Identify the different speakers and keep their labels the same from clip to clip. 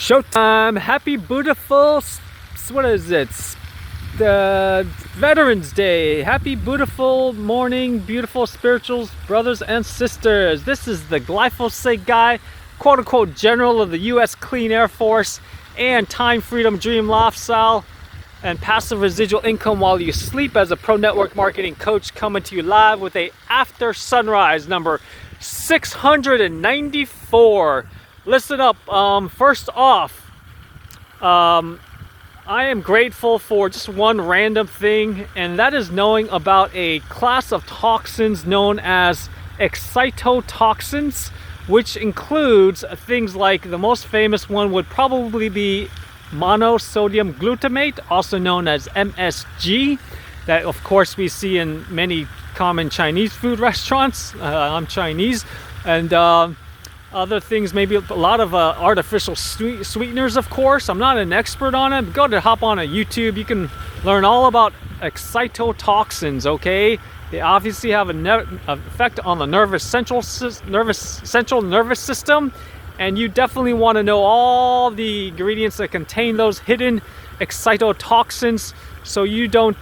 Speaker 1: Showtime! Happy beautiful, what is it? The Veterans Day. Happy beautiful morning, beautiful spirituals, brothers and sisters. This is the glyphosate guy, quote unquote general of the U.S. Clean Air Force and time freedom dream lifestyle and passive residual income while you sleep as a pro network marketing coach, coming to you live with a after sunrise number 694. Listen up. First off, I am grateful for just one random thing, and that is knowing about a class of toxins known as excitotoxins, which includes things like the most famous one would probably be monosodium glutamate, also known as MSG, that of course we see in many common Chinese food restaurants. I'm Chinese, and other things, maybe a lot of artificial sweeteners, of course. I'm not an expert on it. Go to hop on a YouTube. You can learn all about excitotoxins, okay? They obviously have an effect on the central nervous system, and you definitely want to know all the ingredients that contain those hidden excitotoxins so you don't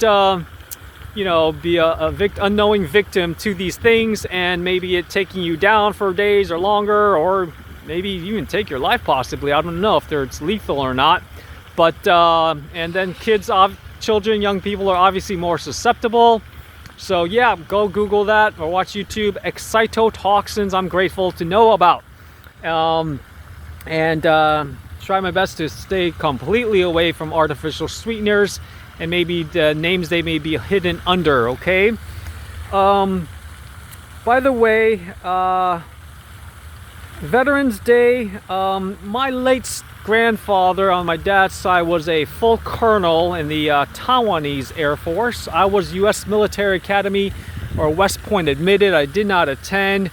Speaker 1: be a unknowing victim to these things, and maybe it taking you down for days or longer, or maybe even take your life possibly. I don't know if it's lethal or not, but and then children, young people are obviously more susceptible. So yeah, go Google that or watch YouTube. Excitotoxins, I'm grateful to know about, and try my best to stay completely away from artificial sweeteners and maybe the names they may be hidden under, okay? By the way, Veterans Day, my late grandfather on my dad's side was a full colonel in the Taiwanese Air Force. I was U.S. Military Academy or West Point admitted. I did not attend.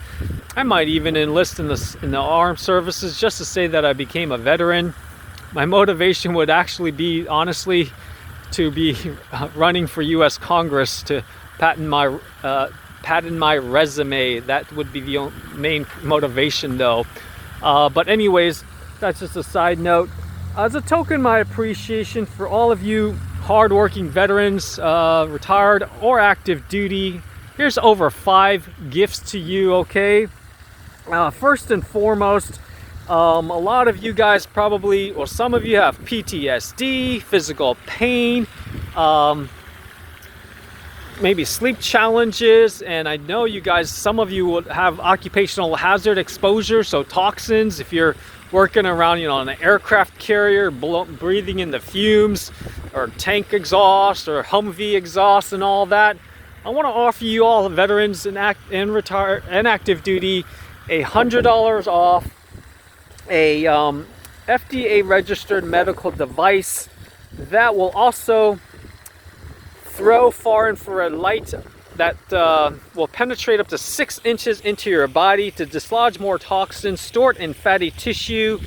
Speaker 1: I might even enlist in the armed services just to say that I became a veteran. My motivation would actually be, honestly, to be running for U.S. Congress to patent my resume. That would be the main motivation, though. But anyways, that's just a side note. As a token, my appreciation for all of you hardworking veterans, retired or active duty. Here's over 5 gifts to you, okay? First and foremost, a lot of you guys probably, or some of you have PTSD, physical pain, maybe sleep challenges, and I know you guys, some of you would have occupational hazard exposure, so toxins, if you're working around, on an aircraft carrier, breathing in the fumes, or tank exhaust, or Humvee exhaust, and all that. I want to offer you all veterans and retired and active duty $100 off a FDA registered medical device that will also throw far infrared light that will penetrate up to 6 inches into your body to dislodge more toxins stored in fatty tissue,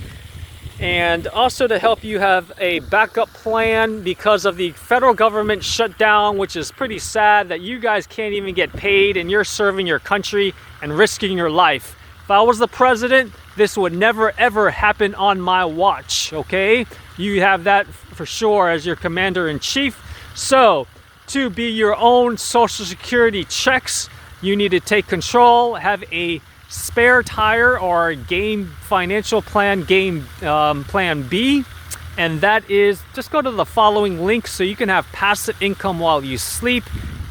Speaker 1: and also to help you have a backup plan because of the federal government shutdown, which is pretty sad that you guys can't even get paid and you're serving your country and risking your life. If I was the president, this would never ever happen on my watch, okay? You have that for sure as your commander-in-chief. So, to be your own Social Security checks, you need to take control, have a spare tire or game financial plan, plan B, and that is just go to the following link so you can have passive income while you sleep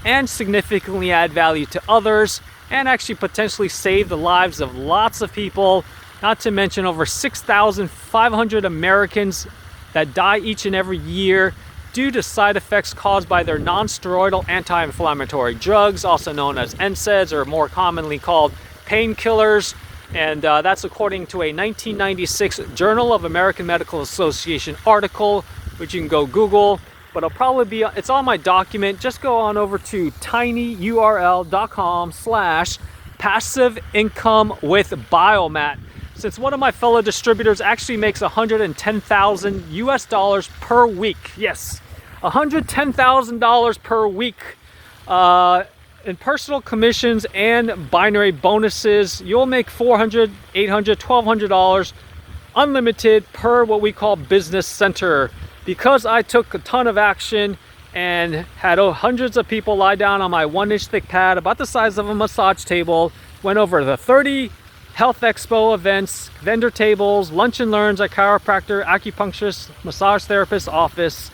Speaker 1: and significantly add value to others and actually potentially save the lives of lots of people, not to mention over 6,500 Americans that die each and every year due to side effects caused by their non-steroidal anti-inflammatory drugs, also known as NSAIDs, or more commonly called painkillers. And that's according to a 1996 Journal of American Medical Association article, which you can go Google. But it'll probably be, it's on my document. Just go on over to tinyurl.com/passive income with biomat. Since one of my fellow distributors actually makes $110,000 US per week. Yes, $110,000 per week in personal commissions and binary bonuses. You'll make $400, $800, $1,200 unlimited per what we call business center. Because I took a ton of action and had hundreds of people lie down on my 1-inch thick pad about the size of a massage table, went over the 30 Health Expo events, vendor tables, lunch and learns at chiropractor, acupuncturist, massage therapist office,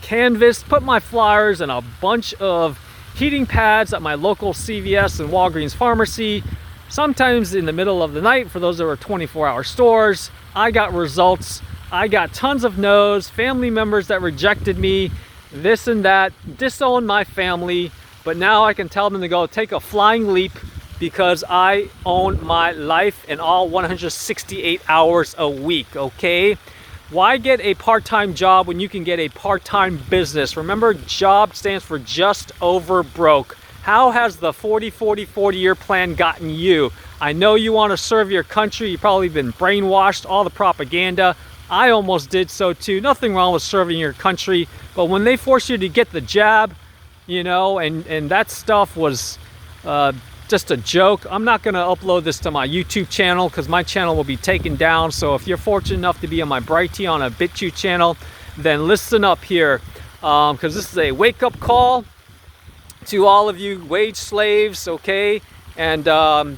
Speaker 1: canvassed, put my flyers in a bunch of heating pads at my local CVS and Walgreens pharmacy, sometimes in the middle of the night for those that were 24-hour stores. I got results. I got tons of no's, family members that rejected me, this and that, disowned my family, but now I can tell them to go take a flying leap because I own my life in all 168 hours a week, okay? Why get a part-time job when you can get a part-time business? Remember, job stands for just over broke. How has the 40-40-40-year plan gotten you? I know you want to serve your country. You've probably been brainwashed, all the propaganda. I almost did so too. Nothing wrong with serving your country, but when they force you to get the jab, you know, and that stuff was just a joke. I'm not going to upload this to my YouTube channel because my channel will be taken down. So if you're fortunate enough to be on my Brighty on a BitChute channel, then listen up here, because this is a wake-up call to all of you wage slaves, okay? And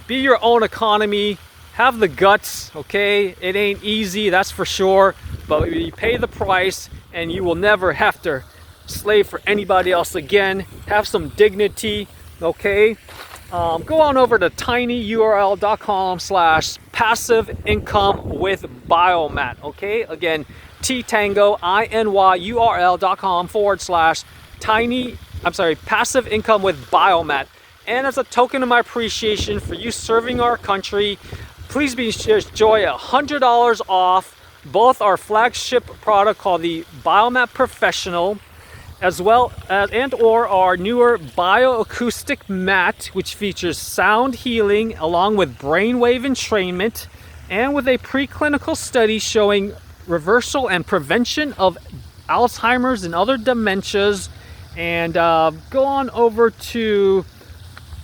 Speaker 1: be your own economy. Have the guts, okay? It ain't easy, that's for sure, but you pay the price and you will never have to slave for anybody else again. Have some dignity, okay? Go on over to tinyurl.com/passive income with biomat, okay? Again, passive income with biomat. And as a token of my appreciation for you serving our country, please enjoy $100 off both our flagship product called the Biomat Professional, as well as or our newer bioacoustic mat, which features sound healing along with brainwave entrainment, and with a preclinical study showing reversal and prevention of Alzheimer's and other dementias. And go on over to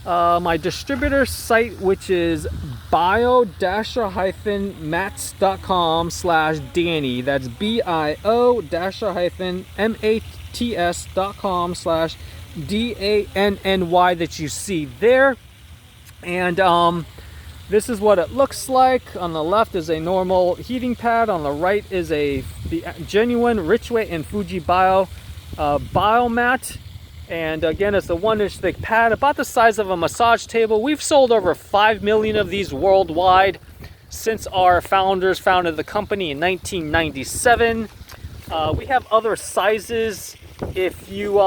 Speaker 1: my distributor site, which is bio-mats.com/Danny. That's bio-mats.com/DANNY that you see there. And this is what it looks like. On the left is a normal heating pad. On the right is the genuine Richway and Fuji biomat. And again, it's a 1-inch thick pad, about the size of a massage table. We've sold over 5 million of these worldwide since our founders founded the company in 1997. We have other sizes. If you,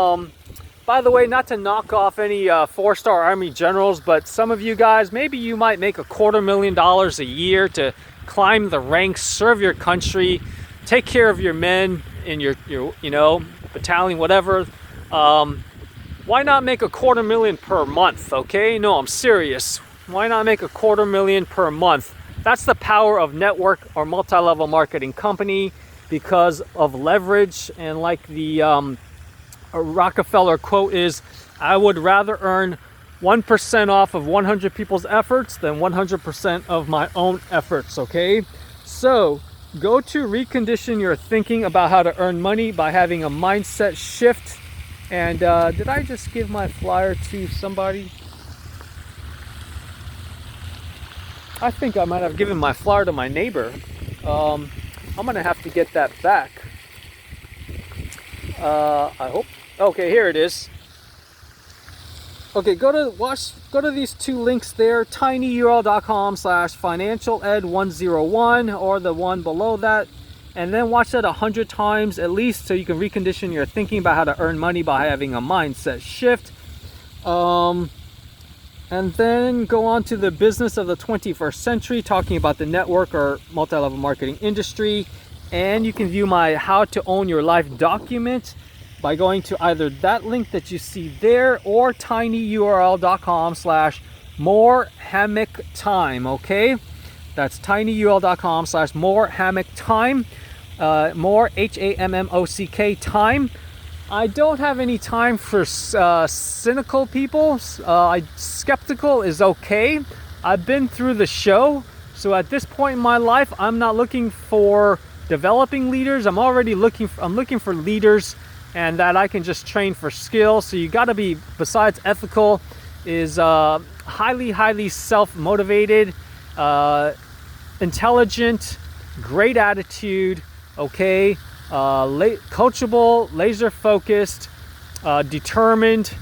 Speaker 1: by the way, not to knock off any 4-star Army generals, but some of you guys, maybe you might make $250,000 a year to climb the ranks, serve your country, take care of your men in your battalion, whatever. Why not make $250,000 per month, okay? No, I'm serious. Why not make $250,000 per month? That's the power of network or multi-level marketing company, because of leverage. And like the Rockefeller quote is, I would rather earn 1% off of 100 people's efforts than 100% of my own efforts, okay? So go to recondition your thinking about how to earn money by having a mindset shift. And did I just give my flyer to somebody? I think I might have given my flyer to my neighbor. I'm gonna have to get that back. I hope. Okay, here it is. Okay, go to these two links there, tinyurl.com/financialed101, or the one below that. And then watch that 100 times at least, so you can recondition your thinking about how to earn money by having a mindset shift. And then go on to the business of the 21st century, talking about the network or multi-level marketing industry. And you can view my How to Own Your Life document by going to either that link that you see there or tinyurl.com/morehammock-time, okay? That's tinyurl.com/morehammock-time. More HAMMOCK time. I don't have any time for cynical people. Skeptical is okay. I've been through the show, So at this point in my life, I'm not looking for developing leaders. I'm looking for leaders, and that I can just train for skill. So you got to be, besides ethical, is highly self-motivated, intelligent, great attitude, okay, coachable, laser focused, determined,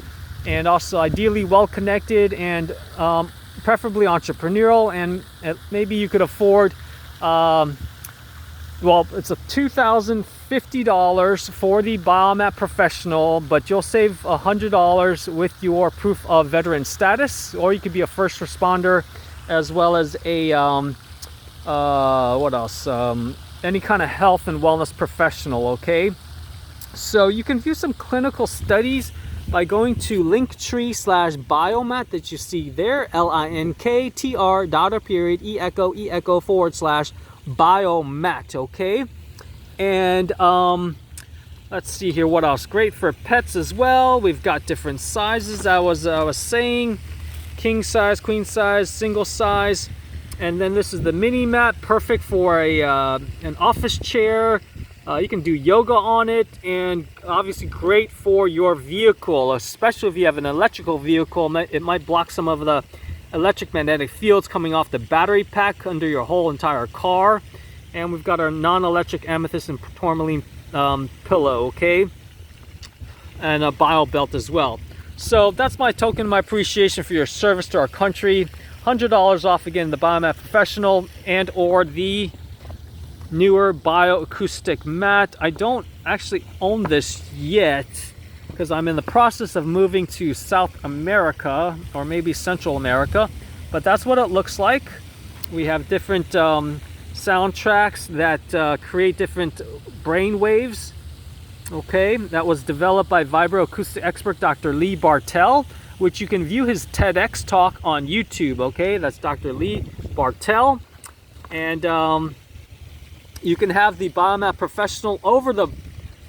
Speaker 1: and also ideally well connected, and preferably entrepreneurial. And maybe you could afford well, it's a $2,050 for the Biomat Professional, but you'll save $100 with your proof of veteran status, or you could be a first responder, as well as a what else? Any kind of health and wellness professional. Okay, so you can view some clinical studies by going to Linktree/Biomat that you see there, linktr.ee/Biomat, okay? And let's see here, what else? Great for pets as well. We've got different sizes. I was saying, king size, queen size, single size, and then this is the mini mat, perfect for an office chair. You can do yoga on it, and obviously great for your vehicle, especially if you have an electrical vehicle. It might block some of the electric magnetic fields coming off the battery pack under your whole entire car. And we've got our non-electric amethyst and tourmaline pillow, okay, and a bio belt as well. So that's my token of my appreciation for your service to our country. $100 off, again, the Biomat Professional and or the newer bioacoustic mat. I don't actually own this yet because I'm in the process of moving to South America, or maybe Central America, but that's what it looks like. We have different soundtracks that create different brain waves. Okay, that was developed by vibroacoustic expert Dr. Lee Bartell, which you can view his TEDx talk on YouTube. Okay, that's Dr. Lee Bartell. And you can have the Biomat Professional over the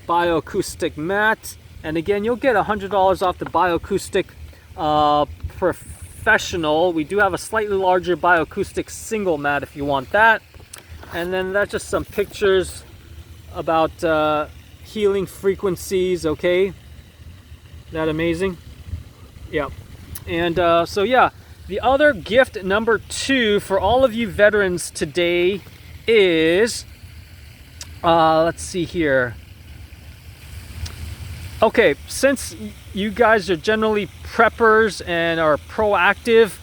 Speaker 1: bioacoustic mat. And again, you'll get $100 off the bioacoustic Professional. We do have a slightly larger bioacoustic single mat if you want that. And then that's just some pictures about healing frequencies, okay? That amazing? Yeah. And so yeah, the other gift number 2 for all of you veterans today is, let's see here. Okay, since you guys are generally preppers and are proactive,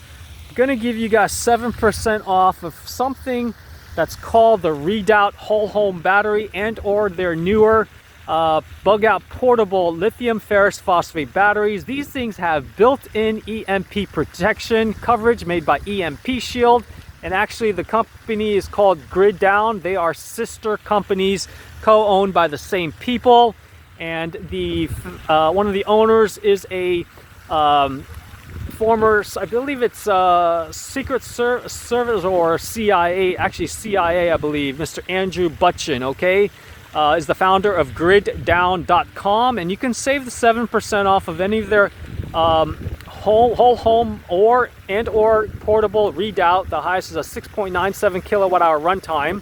Speaker 1: I'm gonna give you guys 7% off of something that's called the Redoubt Whole Home Battery, and or their newer bug out portable lithium ferrous phosphate batteries. These things have built-in EMP protection coverage made by EMP Shield, and actually the company is called Grid Down. They are sister companies co-owned by the same people, and the one of the owners is a former, I believe it's Secret Service or CIA, actually CIA I believe, Mr. Andrew Butchin, okay, is the founder of griddown.com, and you can save the 7% off of any of their whole home or portable Redoubt. The highest is a 6.97 kilowatt hour runtime,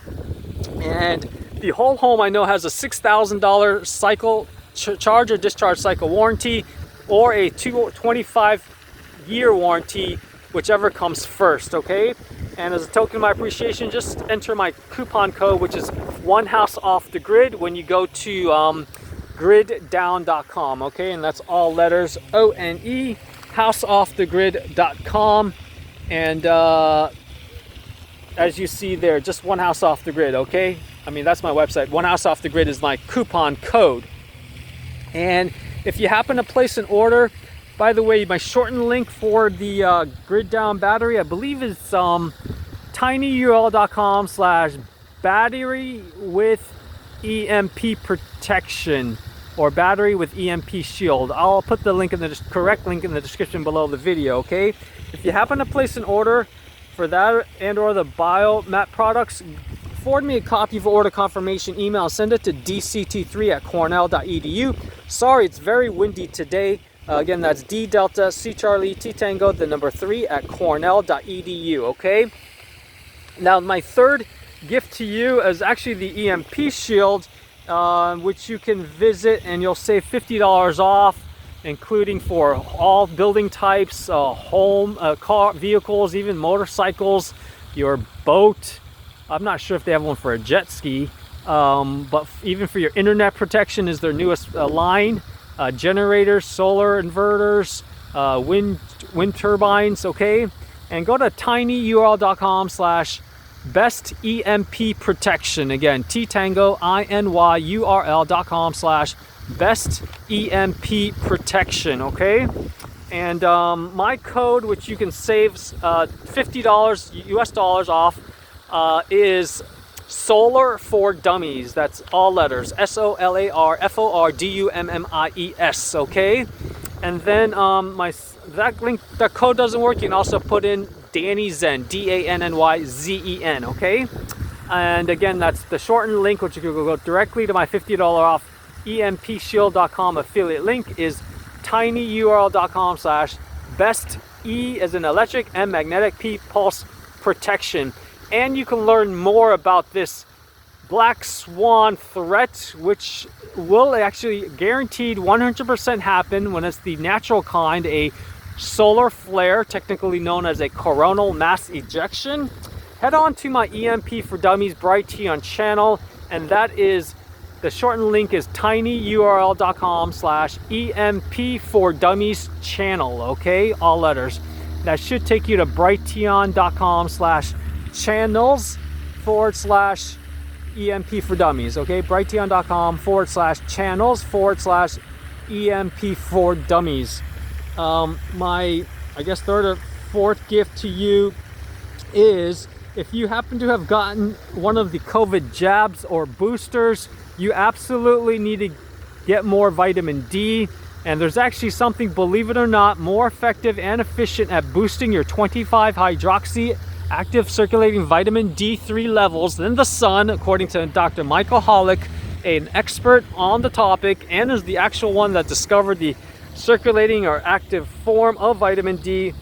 Speaker 1: and the whole home I know has a $6,000 cycle charge or discharge cycle warranty, or a 25-year warranty, whichever comes first, okay? And as a token of my appreciation, just enter my coupon code, which is One House Off the Grid, when you go to griddown.com, okay? And that's all letters ONE, houseoffthegrid.com. And as you see there, just One House Off the Grid, okay? I mean, that's my website. One House Off the Grid is my coupon code. And if you happen to place an order, by the way, my shortened link for the Grid Down battery, I believe it's tinyurl.com/battery with EMP protection, or battery with EMP shield. I'll put the link in the correct link in the description below the video, okay? If you happen to place an order for that and or the Biomat products, forward me a copy of order confirmation email. Send it to dct3@cornell.edu. Sorry, it's very windy today. Again, that's D Delta C Charlie T Tango the number 3 @cornell.edu, okay? Now, my third gift to you is actually the EMP shield, which you can visit and you'll save $50 off, including for all building types, home, car, vehicles, even motorcycles, your boat. I'm not sure if they have one for a jet ski, but even for your internet protection is their newest line. Generators, solar inverters, wind turbines, okay? And go to tinyurl.com/best EMP protection. Again, tinyurl.com/best EMP protection, okay? And my code, which you can save $50 US dollars off, is Solar for Dummies. That's all letters, SOLARFORDUMMIES, okay? And then that code doesn't work. You can also put in Danny Zen, DANNYZEN, okay? And again, that's the shortened link, which you can go directly to my $50 off EMPshield.com affiliate link, is tinyurl.com/best E as in electric, M magnetic, P pulse protection. And you can learn more about this black swan threat, which will actually guaranteed 100% happen when it's the natural kind, a solar flare, technically known as a coronal mass ejection. Head on to my EMP for Dummies Brighteon channel, and that is, the shortened link is tinyurl.com/EMP for Dummies channel, okay? All letters. That should take you to brighteon.com/channels/EMP for Dummies, okay? brighteon.com/channels/EMP for Dummies. My, I guess, third or fourth gift to you is, if you happen to have gotten one of the COVID jabs or boosters, you absolutely need to get more vitamin D. And there's actually something, believe it or not, more effective and efficient at boosting your 25-hydroxy active circulating vitamin D3 levels than the sun, according to Dr. Michael Hollick, an expert on the topic and is the actual one that discovered the circulating or active form of vitamin D,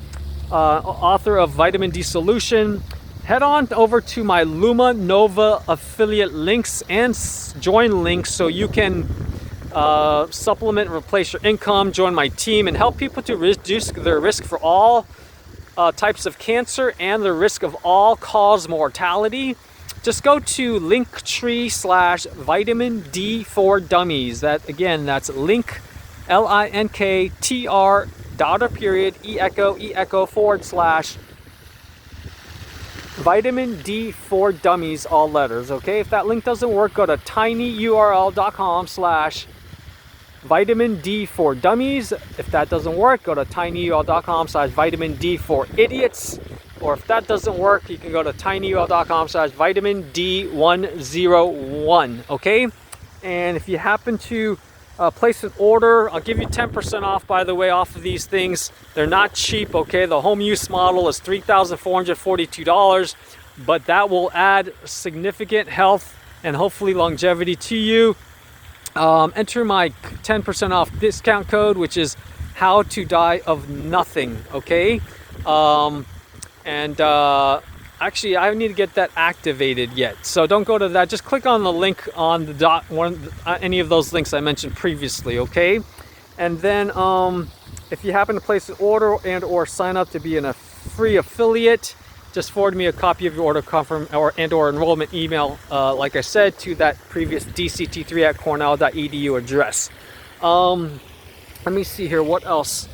Speaker 1: author of Vitamin D Solution. Head on over to my Luma Nova affiliate links and join links so you can supplement and replace your income, join my team, and help people to reduce their risk for all types of cancer and the risk of all-cause mortality. Just go to Linktr.ee/vitamin D for Dummies. That again, that's link, LINKTR /e / vitamin D for Dummies, all letters, okay? If that link doesn't work, go to tinyurl.com/vitamin D for Dummies. If that doesn't work, go to tinyurl.com/vitamin D for Idiots. Or if that doesn't work, you can go to tinyurl.com/vitamin D101, okay? And if you happen to place an order, I'll give you 10% off, by the way, off of these things. They're not cheap, okay? The home use model is $3,442, but that will add significant health and hopefully longevity to you. Enter my 10% off discount code, which is how to die of nothing, okay? Actually, I need to get that activated yet, so don't go to that. Just click on the link on the any of those links I mentioned previously, okay? And then if you happen to place an order and or sign up to be in a free affiliate, just forward me a copy of your order and or enrollment email, like I said, to that previous dct3@cornell.edu address. Let me see here, what else?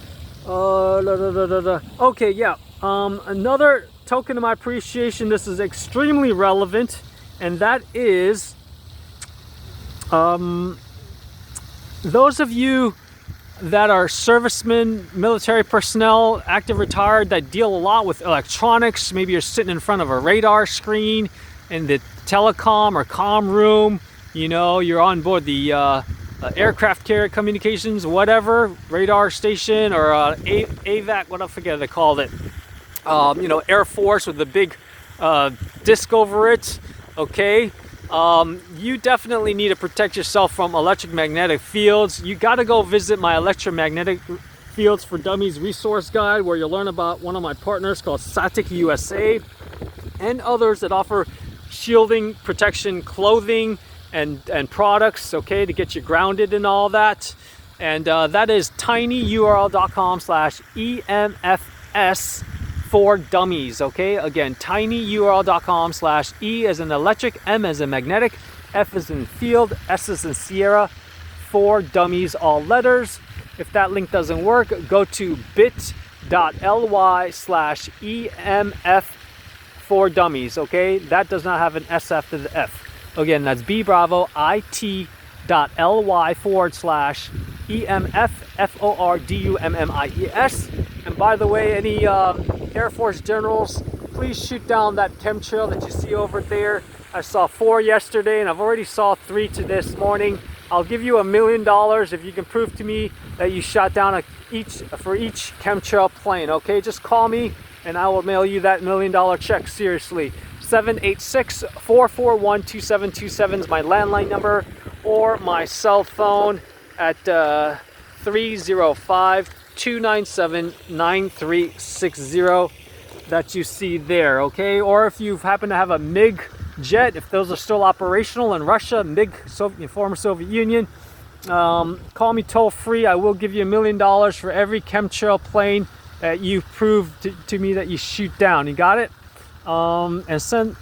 Speaker 1: Okay, yeah. Another token of my appreciation, this is extremely relevant, and that is those of you that are servicemen, military personnel, active, retired, that deal a lot with electronics. Maybe you're sitting in front of a radar screen in the telecom or comm room, you know, you're on board the aircraft carrier communications, whatever, radar station, or AVAC, what I forget they called it. You know, Air Force with the big disc over it, okay? You definitely need to protect yourself from electromagnetic fields. You got to go visit my Electromagnetic Fields for Dummies resource guide, where you'll learn about one of my partners called Satic USA. and others that offer shielding, protection, clothing, and products, okay, to get you grounded and all that. And that is tinyurl.com/EMFS for dummies, okay? Again, tinyurl.com/E as in electric, M as in magnetic, F as in field, S as in Sierra, for dummies, all letters. If that link doesn't work, go to bit.ly/EMF for dummies, okay? That does not have an S after the F. Again, that's bit.ly/EMF/FORDUMMIES. And by the way, any Air Force generals, please shoot down that chemtrail that you see over there. I saw 4 yesterday, and I've already saw 3 to this morning. I'll give you $1 million if you can prove to me that you shot down for each chemtrail plane, okay? Just call me and I will mail you that $1 million check, seriously. 786-441-2727 is my landline number, or my cell phone at 305-297-9360 that you see there, okay? Or if you happen to have a MiG jet, if those are still operational in Russia, MiG, former Soviet Union, call me toll free. I will give you $1 million for every chemtrail plane that you prove to me that you shoot down. You got it? And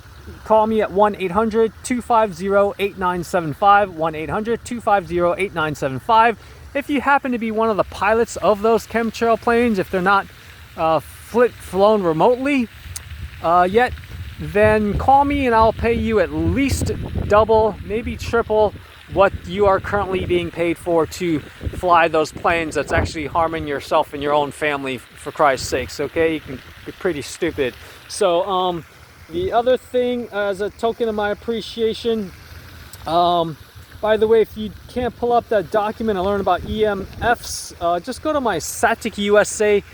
Speaker 1: call me at 1-800-250-8975, 1-800-250-8975. If you happen to be one of the pilots of those chemtrail planes, if they're not flown remotely yet, then call me and I'll pay you at least double, maybe triple what you are currently being paid for to fly those planes that's actually harming yourself and your own family, for Christ's sakes, okay? You can be pretty stupid. So the other thing, as a token of my appreciation, by the way, if you can't pull up that document and learn about EMFs, just go to my Satic USA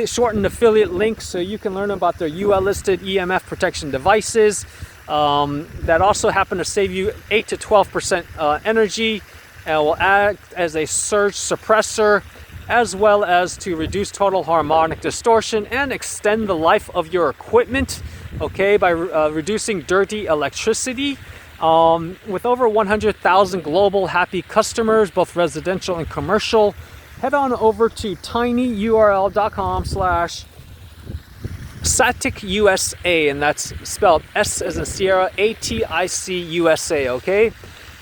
Speaker 1: shortened affiliate link, so you can learn about their UL listed EMF protection devices that also happen to save you 8 to 12% energy, and will act as a surge suppressor, as well as to reduce total harmonic distortion and extend the life of your equipment, okay, by reducing dirty electricity. With over 100,000 global happy customers, both residential and commercial, head on over to tinyurl.com/SaticUSA, and that's spelled S as in Sierra, ATIC-USA, okay?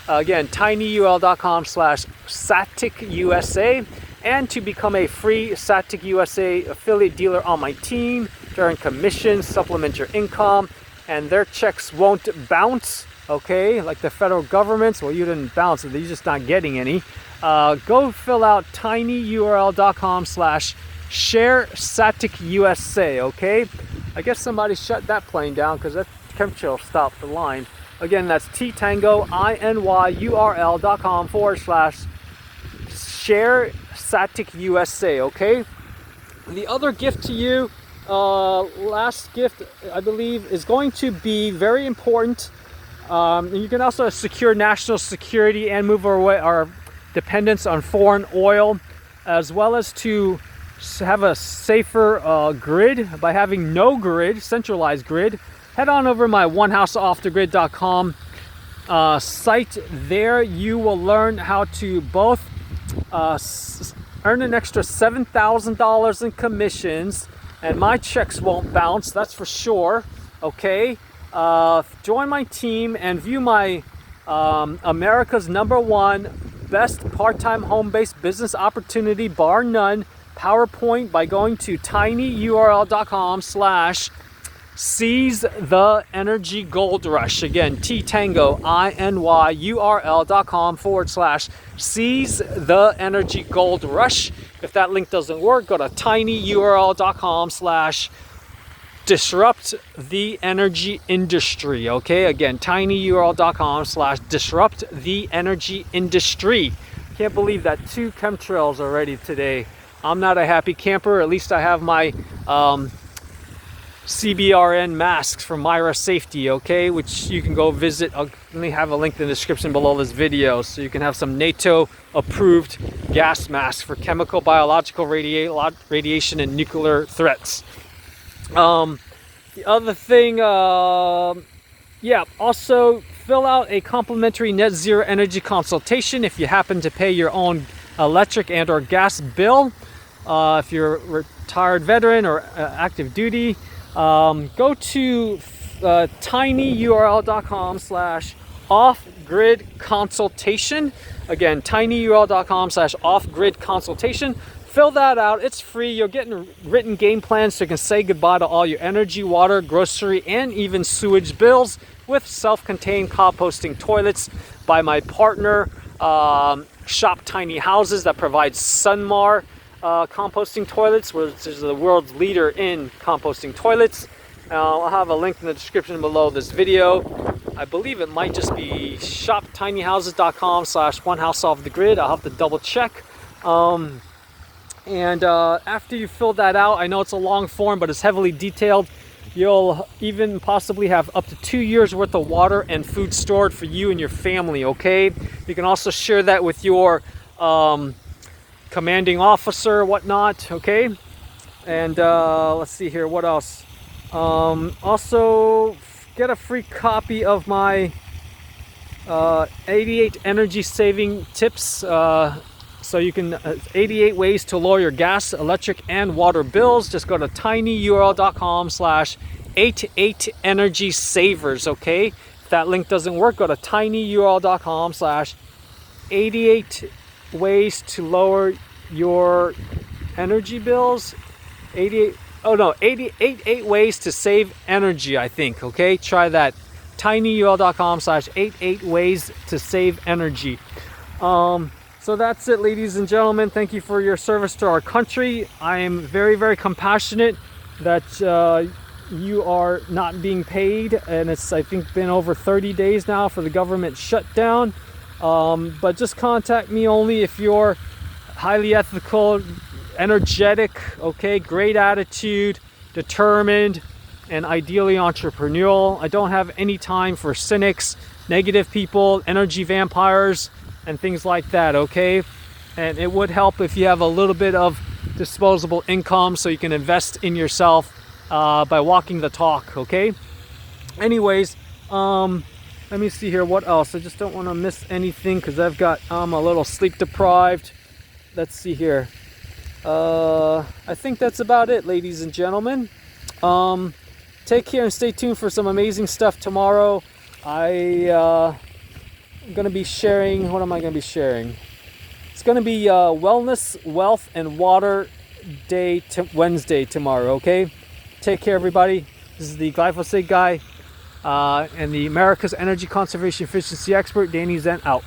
Speaker 1: Again, tinyurl.com/SaticUSA, and to become a free Satic USA affiliate dealer on my team, earn commissions, supplement your income, and their checks won't bounce, okay? Like the federal government's, well, you didn't bounce, you're just not getting any. Go fill out tinyurl.com/ShareSaticUSA, okay? I guess somebody shut that plane down because that chemtrail stopped the line. Again, that's tinyurl.com/ShareSaticUSA, okay? The other gift to you, last gift, I believe, is going to be very important. You can also secure national security and move away our dependence on foreign oil, as well as to have a safer grid by having no grid, centralized grid. Head on over to my onehouseoffthegrid.com site. There you will learn how to both earn an extra $7,000 in commissions, and my checks won't bounce, that's for sure, okay? Join my team and view my America's #1 best part-time home-based business opportunity, bar none, PowerPoint, by going to tinyurl.com/Seize the Energy Gold Rush. Again, tinyurl.com/Seize the Energy Gold Rush. If that link doesn't work, go to tinyurl.com/Disrupt the Energy Industry, okay? Again, tinyurl.com/Disrupt the Energy Industry. Can't believe that 2 chemtrails already today. I'm not a happy camper. At least I have my CBRN masks from Myra Safety, okay? Which you can go visit. I'll only have a link in the description below this video, so you can have some NATO approved gas masks for chemical, biological radiation and nuclear threats. The other thing, yeah, also fill out a complimentary net zero energy consultation if you happen to pay your own electric and or gas bill. If you're a retired veteran or active duty, go to tinyurl.com/off-grid consultation. Again, tinyurl.com/off-grid consultation. Fill that out. It's free. You'll get written game plans so you can say goodbye to all your energy, water, grocery, and even sewage bills with self-contained composting toilets by my partner, Shop Tiny Houses, that provides Sunmar composting toilets, which is the world's leader in composting toilets. I'll have a link in the description below this video. I believe it might just be shoptinyhouses.com/onehouseoffthegrid. I'll have to double check. And after you fill that out, I know it's a long form, but it's heavily detailed. You'll even possibly have up to 2 years worth of water and food stored for you and your family, okay? You can also share that with your commanding officer, whatnot, okay? And let's see here, what else? Also, get a free copy of my 88 energy saving tips. So you can 88 ways to lower your gas, electric, and water bills. Just go to tinyurl.com/88energy-savers, okay? If that link doesn't work, go to tinyurl.com/88 ways to lower your energy bills. 88 ways to save energy, I think, okay? Try that. tinyurl.com/88 ways to save energy. So that's it, ladies and gentlemen. Thank you for your service to our country. I am very, very compassionate that you are not being paid, and it's, I think, been over 30 days now for the government shutdown. But just contact me only if you're highly ethical, energetic, okay, great attitude, determined, and ideally entrepreneurial. I don't have any time for cynics, negative people, energy vampires, and things like that, okay? And it would help if you have a little bit of disposable income so you can invest in yourself by walking the talk, okay? Anyways, let me see here, what else? I just don't want to miss anything because I'm a little sleep deprived. Let's see here. I think that's about it, ladies and gentlemen. Take care and stay tuned for some amazing stuff tomorrow. I'm going to be sharing, what am I going to be sharing? It's going to be Wellness, Wealth, and Water Day Wednesday tomorrow, okay? Take care, everybody. This is the glyphosate guy and the America's Energy Conservation Efficiency Expert, Danny Zen, out.